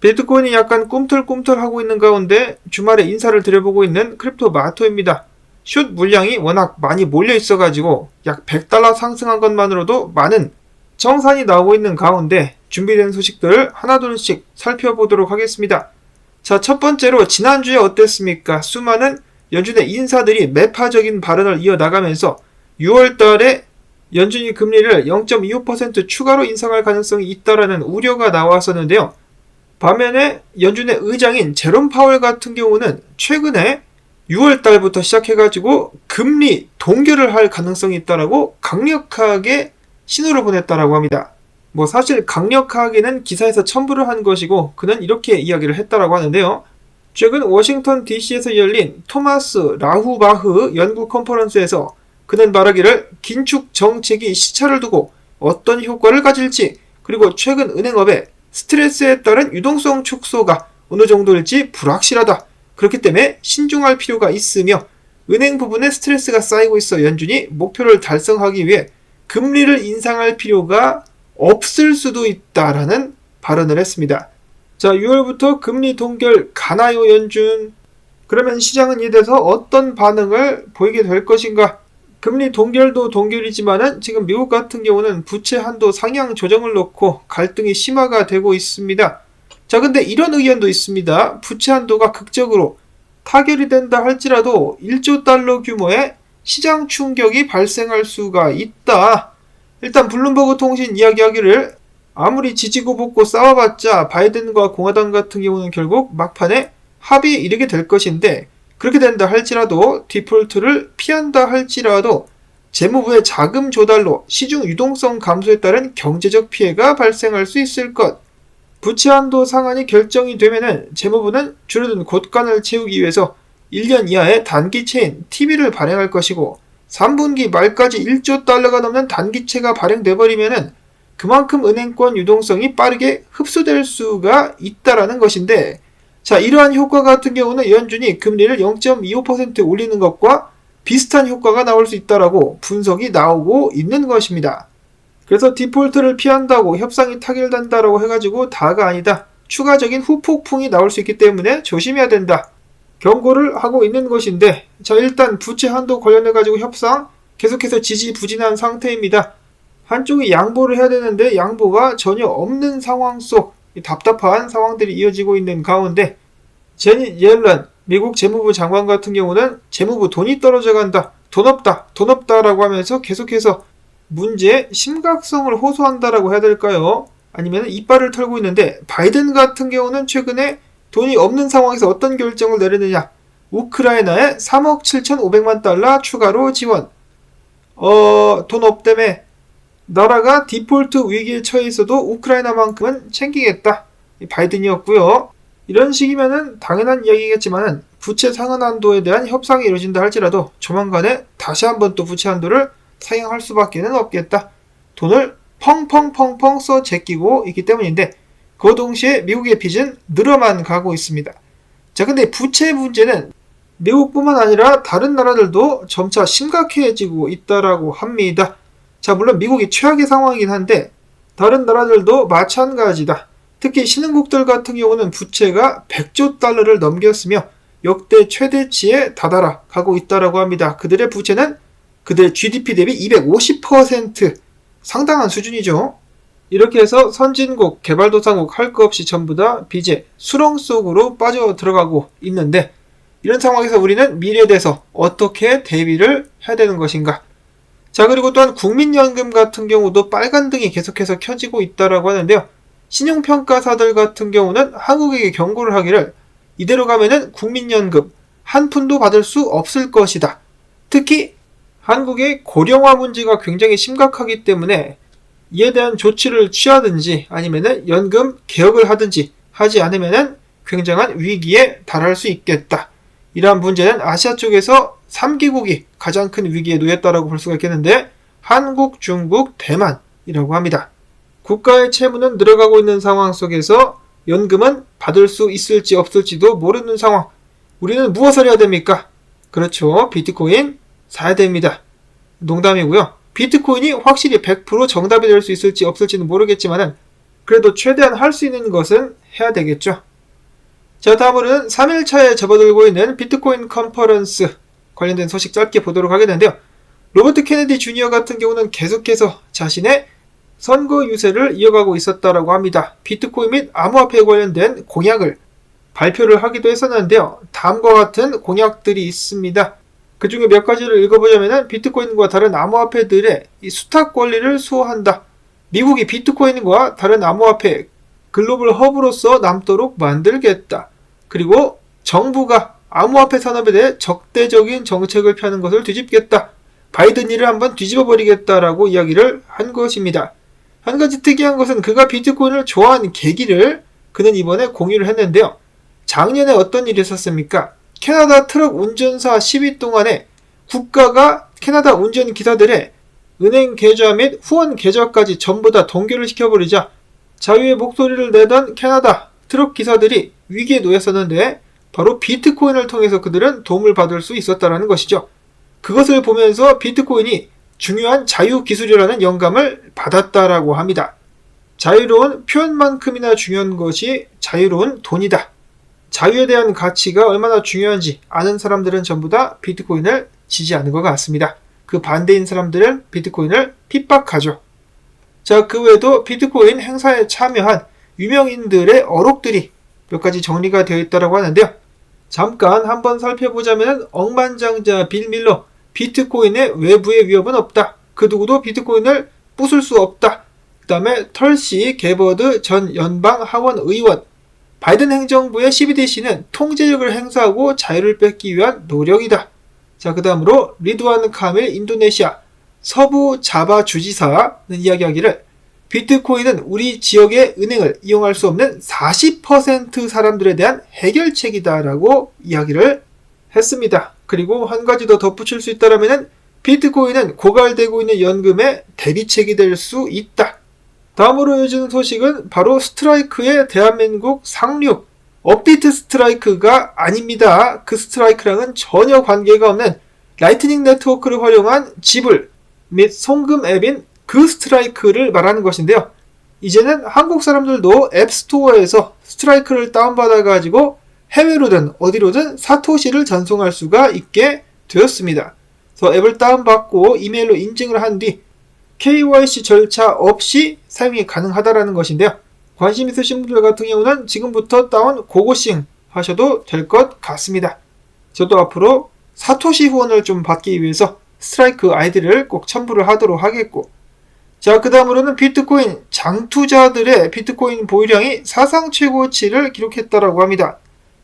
비트코인이 약간 꿈틀꿈틀하고 있는 가운데 주말에 인사를 드려보고 있는 크립토마토입니다. 숏 물량이 워낙 많이 몰려 있어가지고 약 $100 상승한 것만으로도 많은 정산이 나오고 있는 가운데 준비된 소식들을 하나둘씩 살펴보도록 하겠습니다. 자, 첫 번째로 지난주에 어땠습니까? 수많은 연준의 인사들이 매파적인 발언을 이어나가면서 6월달에 연준이 금리를 0.25% 추가로 인상할 가능성이 있다라는 우려가 나왔었는데요. 반면에 연준의 의장인 제롬 파월 같은 경우는 최근에 6월달부터 시작해가지고 금리 동결을 할 가능성이 있다라고 강력하게 신호를 보냈다라고 합니다. 사실 강력하게는 기사에서 첨부를 한 것이고 그는 이렇게 이야기를 했다라고 하는데요. 최근 워싱턴 DC에서 열린 토마스 라후바흐 연구 컨퍼런스에서 그는 말하기를 긴축 정책이 시차를 두고 어떤 효과를 가질지, 그리고 최근 은행업에 스트레스에 따른 유동성 축소가 어느 정도일지 불확실하다. 그렇기 때문에 신중할 필요가 있으며 은행 부분에 스트레스가 쌓이고 있어 연준이 목표를 달성하기 위해 금리를 인상할 필요가 없을 수도 있다라는 발언을 했습니다. 자, 6월부터 금리 동결 가나요 연준? 그러면 시장은 이에 대해서 어떤 반응을 보이게 될 것인가? 금리 동결도 동결이지만은 지금 미국 같은 경우는 부채 한도 상향 조정을 놓고 갈등이 심화가 되고 있습니다. 자, 근데 이런 의견도 있습니다. 부채 한도가 극적으로 타결이 된다 할지라도 1조 달러 규모의 시장 충격이 발생할 수가 있다. 일단 블룸버그 통신 이야기하기를 아무리 지지고 볶고 싸워봤자 바이든과 공화당 같은 경우는 결국 막판에 합의에 이르게 될 것인데, 그렇게 된다 할지라도 디폴트를 피한다 할지라도 재무부의 자금 조달로 시중 유동성 감소에 따른 경제적 피해가 발생할 수 있을 것. 부채 한도 상한이 결정이 되면은 재무부는 줄어든 곳간을 채우기 위해서 1년 이하의 단기채인 TB를 발행할 것이고, 3분기 말까지 1조 달러가 넘는 단기채가 발행돼버리면은 그만큼 은행권 유동성이 빠르게 흡수될 수가 있다라는 것인데, 자, 이러한 효과 같은 경우는 연준이 금리를 0.25% 올리는 것과 비슷한 효과가 나올 수 있다라고 분석이 나오고 있는 것입니다. 그래서 디폴트를 피한다고 협상이 타결된다라고 해가지고 다가 아니다. 추가적인 후폭풍이 나올 수 있기 때문에 조심해야 된다. 경고를 하고 있는 것인데, 자, 일단 부채 한도 관련해가지고 협상 계속해서 지지부진한 상태입니다. 한쪽이 양보를 해야 되는데 양보가 전혀 없는 상황 속 답답한 상황들이 이어지고 있는 가운데, 제닛 옐런 미국 재무부 장관 같은 경우는 재무부 돈이 떨어져 간다, 돈 없다 라고 하면서 계속해서 문제의 심각성을 호소한다라고 해야 될까요? 아니면 이빨을 털고 있는데, 바이든 같은 경우는 최근에 돈이 없는 상황에서 어떤 결정을 내리느냐, 우크라이나에 3억 7,500만 달러 추가로 지원. 돈 없다며 나라가 디폴트 위기에 처해 있어도 우크라이나만큼은 챙기겠다. 바이든이었고요. 이런 식이면은 당연한 이야기겠지만은 부채 상한 한도에 대한 협상이 이루어진다 할지라도 조만간에 다시 한번 또 부채 한도를 상향할 수밖에 없겠다. 돈을 펑펑펑펑 써 제끼고 있기 때문인데, 그 동시에 미국의 빚은 늘어만 가고 있습니다. 자, 근데 부채 문제는 미국뿐만 아니라 다른 나라들도 점차 심각해지고 있다라고 합니다. 자, 물론 미국이 최악의 상황이긴 한데 다른 나라들도 마찬가지다. 특히 신흥국들 같은 경우는 부채가 100조 달러를 넘겼으며 역대 최대치에 다다라 가고 있다라고 합니다. 그들의 부채는 그들의 GDP 대비 250% 상당한 수준이죠. 이렇게 해서 선진국, 개발도상국 할 거 없이 전부 다 빚의 수렁 속으로 빠져 들어가고 있는데, 이런 상황에서 우리는 미래에 대해서 어떻게 대비를 해야 되는 것인가? 자, 그리고 또한 국민연금 같은 경우도 빨간등이 계속해서 켜지고 있다라고 하는데요. 신용평가사들 같은 경우는 한국에게 경고를 하기를 이대로 가면은 국민연금 한 푼도 받을 수 없을 것이다. 특히 한국의 고령화 문제가 굉장히 심각하기 때문에 이에 대한 조치를 취하든지 아니면은 연금 개혁을 하든지 하지 않으면은 굉장한 위기에 달할 수 있겠다. 이러한 문제는 아시아 쪽에서 3개국이 가장 큰 위기에 놓였다라고 볼 수가 있겠는데, 한국, 중국, 대만이라고 합니다. 국가의 채무는 늘어가고 있는 상황 속에서 연금은 받을 수 있을지 없을지도 모르는 상황. 우리는 무엇을 해야 됩니까? 그렇죠. 비트코인 사야 됩니다. 농담이고요. 비트코인이 확실히 100% 정답이 될 수 있을지 없을지는 모르겠지만은 그래도 최대한 할 수 있는 것은 해야 되겠죠. 자, 다음으로는 3일차에 접어들고 있는 비트코인 컨퍼런스 관련된 소식 짧게 보도록 하겠는데요. 로버트 케네디 주니어 같은 경우는 계속해서 자신의 선거 유세를 이어가고 있었다라고 합니다. 비트코인 및 암호화폐에 관련된 공약을 발표를 하기도 했었는데요. 다음과 같은 공약들이 있습니다. 그 중에 몇 가지를 읽어보자면 비트코인과 다른 암호화폐들의 이 수탁 권리를 수호한다. 미국이 비트코인과 다른 암호화폐 글로벌 허브로서 남도록 만들겠다. 그리고 정부가 암호화폐 산업에 대해 적대적인 정책을 펴는 것을 뒤집겠다. 바이든 일을 한번 뒤집어버리겠다라고 이야기를 한 것입니다. 한 가지 특이한 것은 그가 비트코인을 좋아하는 계기를 그는 이번에 공유를 했는데요. 작년에 어떤 일이 있었습니까? 캐나다 트럭 운전사 시위 동안에 국가가 캐나다 운전기사들의 은행 계좌 및 후원 계좌까지 전부 다 동결을 시켜버리자 자유의 목소리를 내던 캐나다 트럭 기사들이 위기에 놓였었는데 바로 비트코인을 통해서 그들은 도움을 받을 수 있었다는 것이죠. 그것을 보면서 비트코인이 중요한 자유기술이라는 영감을 받았다라고 합니다. 자유로운 표현만큼이나 중요한 것이 자유로운 돈이다. 자유에 대한 가치가 얼마나 중요한지 아는 사람들은 전부 다 비트코인을 지지하는 것 같습니다. 그 반대인 사람들은 비트코인을 핍박하죠. 자, 그 외에도 비트코인 행사에 참여한 유명인들의 어록들이 몇 가지 정리가 되어 있다고 하는데요. 잠깐 한번 살펴보자면 억만장자 빌 밀러, 비트코인의 외부의 위협은 없다. 그 누구도 비트코인을 부술 수 없다. 그 다음에 털시 게버드 전 연방 하원 의원, 바이든 행정부의 CBDC는 통제력을 행사하고 자유를 뺏기 위한 노력이다. 자, 그 다음으로 리드완 카밀 인도네시아 서부 자바 주지사는 이야기하기를 비트코인은 우리 지역의 은행을 이용할 수 없는 40% 사람들에 대한 해결책이다 라고 이야기를 했습니다. 그리고 한 가지 더 덧붙일 수 있다면 비트코인은 고갈되고 있는 연금의 대비책이 될 수 있다. 다음으로 이어지는 소식은 바로 스트라이크의 대한민국 상륙 업비트 스트라이크가 아닙니다. 그 스트라이크랑은 전혀 관계가 없는 라이트닝 네트워크를 활용한 지불 및 송금 앱인 그 스트라이크를 말하는 것인데요. 이제는 한국 사람들도 앱스토어에서 스트라이크를 다운받아가지고 해외로든 어디로든 사토시를 전송할 수가 있게 되었습니다. 그래서 앱을 다운받고 이메일로 인증을 한 뒤 KYC 절차 없이 사용이 가능하다라는 것인데요. 관심 있으신 분들 같은 경우는 지금부터 다운 고고싱 하셔도 될 것 같습니다. 저도 앞으로 사토시 후원을 좀 받기 위해서 스트라이크 아이디를 꼭 첨부를 하도록 하겠고, 자, 그 다음으로는 비트코인 장투자들의 비트코인 보유량이 사상 최고치를 기록했다라고 합니다.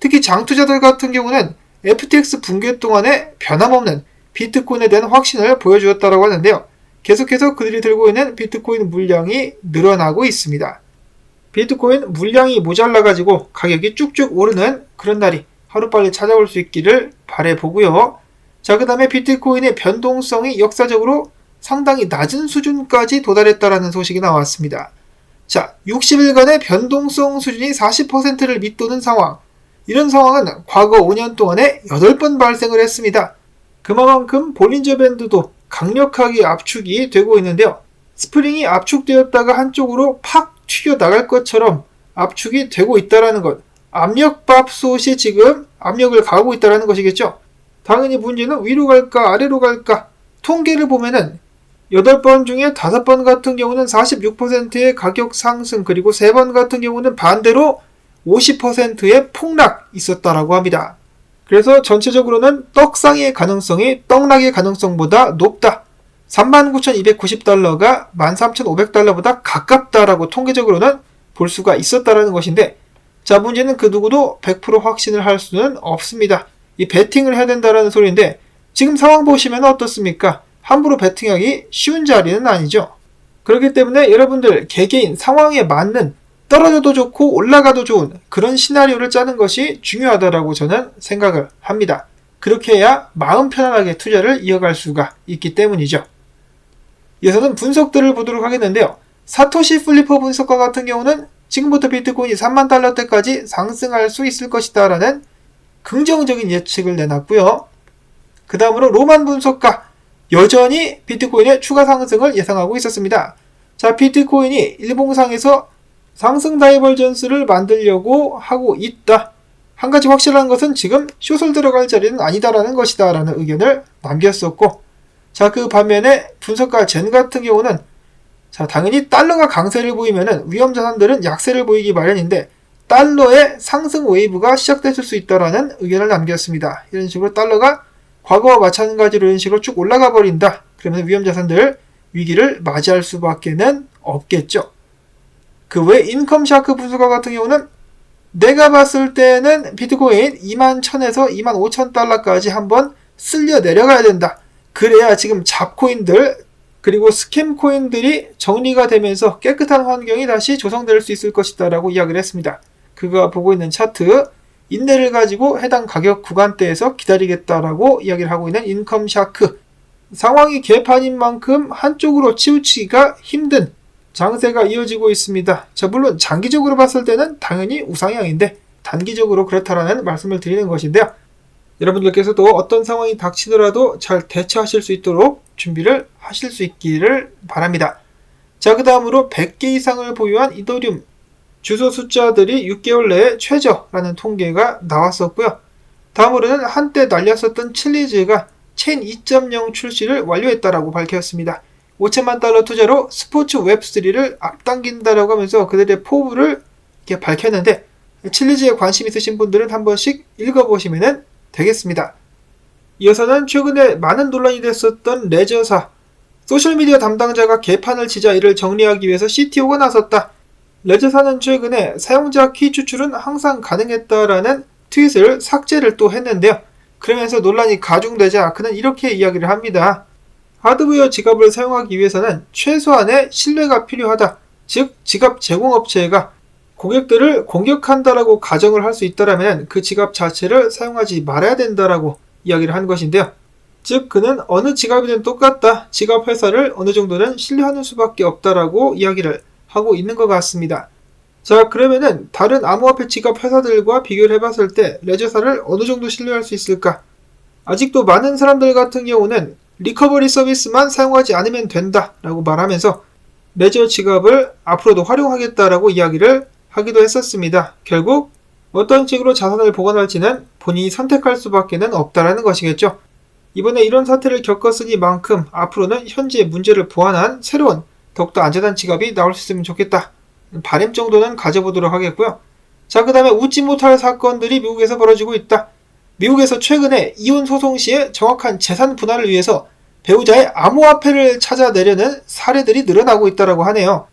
특히 장투자들 같은 경우는 FTX 붕괴 동안에 변함없는 비트코인에 대한 확신을 보여주었다라고 하는데요. 계속해서 그들이 들고 있는 비트코인 물량이 늘어나고 있습니다. 비트코인 물량이 모자라가지고 가격이 쭉쭉 오르는 그런 날이 하루빨리 찾아올 수 있기를 바라보고요. 자, 그 다음에 비트코인의 변동성이 역사적으로 상당히 낮은 수준까지 도달했다라는 소식이 나왔습니다. 자, 60일간의 변동성 수준이 40%를 밑도는 상황. 이런 상황은 과거 5년 동안에 8번 발생을 했습니다. 그만큼 볼린저 밴드도 강력하게 압축이 되고 있는데요. 스프링이 압축되었다가 한쪽으로 팍 튀겨나갈 것처럼 압축이 되고 있다는 것. 압력밥솥이 지금 압력을 가하고 있다는 것이겠죠. 당연히 문제는 위로 갈까 아래로 갈까. 통계를 보면은 8번 중에 5번 같은 경우는 46%의 가격 상승, 그리고 3번 같은 경우는 반대로 50%의 폭락 있었다라고 합니다. 그래서 전체적으로는 떡상의 가능성이 떡락의 가능성보다 높다. 39,290달러가 13,500달러보다 가깝다라고 통계적으로는 볼 수가 있었다라는 것인데, 자, 문제는 그 누구도 100% 확신을 할 수는 없습니다. 이 베팅을 해야 된다라는 소리인데, 지금 상황 보시면 어떻습니까? 함부로 베팅하기 쉬운 자리는 아니죠. 그렇기 때문에 여러분들 개개인 상황에 맞는, 떨어져도 좋고 올라가도 좋은 그런 시나리오를 짜는 것이 중요하다라고 저는 생각을 합니다. 그렇게 해야 마음 편안하게 투자를 이어갈 수가 있기 때문이죠. 이어서는 분석들을 보도록 하겠는데요. 사토시 플리퍼 분석가 같은 경우는 지금부터 비트코인이 3만 달러대까지 상승할 수 있을 것이다 라는 긍정적인 예측을 내놨고요. 그 다음으로 로만 분석가, 여전히 비트코인의 추가 상승을 예상하고 있었습니다. 자, 비트코인이 일봉상에서 상승 다이버전스를 만들려고 하고 있다. 한 가지 확실한 것은 지금 숏을 들어갈 자리는 아니다라는 것이다 라는 의견을 남겼었고, 자, 그 반면에 분석가 젠 같은 경우는 자, 당연히 달러가 강세를 보이면은 위험자산들은 약세를 보이기 마련인데 달러의 상승 웨이브가 시작됐을 수 있다라는 의견을 남겼습니다. 이런 식으로 달러가 과거와 마찬가지로 이런 식으로 쭉 올라가 버린다. 그러면 위험자산들 위기를 맞이할 수밖에는 없겠죠. 그 외 인컴 샤크 분석가 같은 경우는 내가 봤을 때는 비트코인 21,000에서 25,000달러까지 한번 쓸려 내려가야 된다. 그래야 지금 잡코인들 그리고 스캠 코인들이 정리가 되면서 깨끗한 환경이 다시 조성될 수 있을 것이다 라고 이야기를 했습니다. 그가 보고 있는 차트 인내를 가지고 해당 가격 구간대에서 기다리겠다라고 이야기를 하고 있는 인컴 샤크. 상황이 개판인 만큼 한쪽으로 치우치기가 힘든 장세가 이어지고 있습니다. 자, 물론 장기적으로 봤을 때는 당연히 우상향인데 단기적으로 그렇다라는 말씀을 드리는 것인데요. 여러분들께서도 어떤 상황이 닥치더라도 잘 대처하실 수 있도록 준비를 하실 수 있기를 바랍니다. 자, 그 다음으로 100개 이상을 보유한 이더리움 주소 숫자들이 6개월 내에 최저라는 통계가 나왔었고요. 다음으로는 한때 날렸었던 칠리즈가 체인 2.0 출시를 완료했다라고 밝혔습니다. 5천만 달러 투자로 스포츠 웹3를 앞당긴다라고 하면서 그들의 포부를 이렇게 밝혔는데 칠리즈에 관심 있으신 분들은 한 번씩 읽어보시면 되겠습니다. 이어서는 최근에 많은 논란이 됐었던 레저사 소셜미디어 담당자가 개판을 치자 이를 정리하기 위해서 CTO가 나섰다. 레저사는 최근에 사용자 키 추출은 항상 가능했다라는 트윗을 삭제를 또 했는데요. 그러면서 논란이 가중되자 그는 이렇게 이야기를 합니다. 하드웨어 지갑을 사용하기 위해서는 최소한의 신뢰가 필요하다. 즉 지갑 제공업체가 고객들을 공격한다라고 가정을 할 수 있다면 그 지갑 자체를 사용하지 말아야 된다라고 이야기를 한 것인데요. 즉 그는 어느 지갑이든 똑같다. 지갑 회사를 어느 정도는 신뢰하는 수밖에 없다라고 이야기를 하고 있는 것 같습니다. 자, 그러면은 다른 암호화폐 지갑 회사들과 비교를 해봤을 때 레저사를 어느 정도 신뢰할 수 있을까? 아직도 많은 사람들 같은 경우는 리커버리 서비스만 사용하지 않으면 된다라고 말하면서 레저 지갑을 앞으로도 활용하겠다라고 이야기를 하기도 했었습니다. 결국 어떤 식으로 자산을 보관할지는 본인이 선택할 수밖에는 없다라는 것이겠죠. 이번에 이런 사태를 겪었으니만큼 앞으로는 현재 문제를 보완한 새로운 더욱더 안전한 지갑이 나올 수 있으면 좋겠다. 바람 정도는 가져보도록 하겠고요. 자, 그 다음에 웃지 못할 사건들이 미국에서 벌어지고 있다. 미국에서 최근에 이혼 소송 시에 정확한 재산 분할을 위해서 배우자의 암호화폐를 찾아내려는 사례들이 늘어나고 있다고 하네요.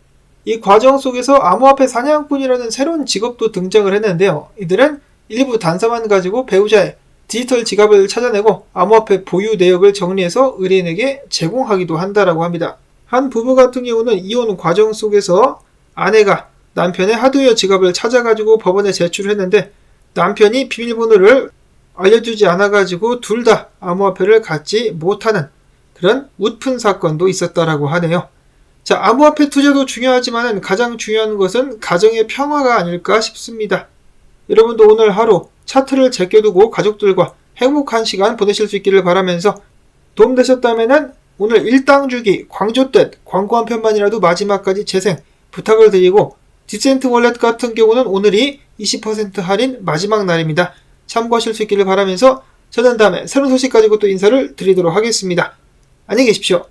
이 과정 속에서 암호화폐 사냥꾼이라는 새로운 직업도 등장을 했는데요. 이들은 일부 단서만 가지고 배우자의 디지털 지갑을 찾아내고 암호화폐 보유 내역을 정리해서 의뢰인에게 제공하기도 한다고 합니다. 한 부부 같은 경우는 이혼 과정 속에서 아내가 남편의 하드웨어 지갑을 찾아가지고 법원에 제출을 했는데 남편이 비밀번호를 알려주지 않아가지고 둘 다 암호화폐를 갖지 못하는 그런 웃픈 사건도 있었다라고 하네요. 자, 암호화폐 투자도 중요하지만 가장 중요한 것은 가정의 평화가 아닐까 싶습니다. 여러분도 오늘 하루 차트를 제껴두고 가족들과 행복한 시간 보내실 수 있기를 바라면서 도움되셨다면 오늘 일당주기 광조댓 광고 한 편만이라도 마지막까지 재생 부탁을 드리고 디센트 월렛 같은 경우는 오늘이 20% 할인 마지막 날입니다. 참고하실 수 있기를 바라면서 저는 다음에 새로운 소식 가지고 또 인사를 드리도록 하겠습니다. 안녕히 계십시오.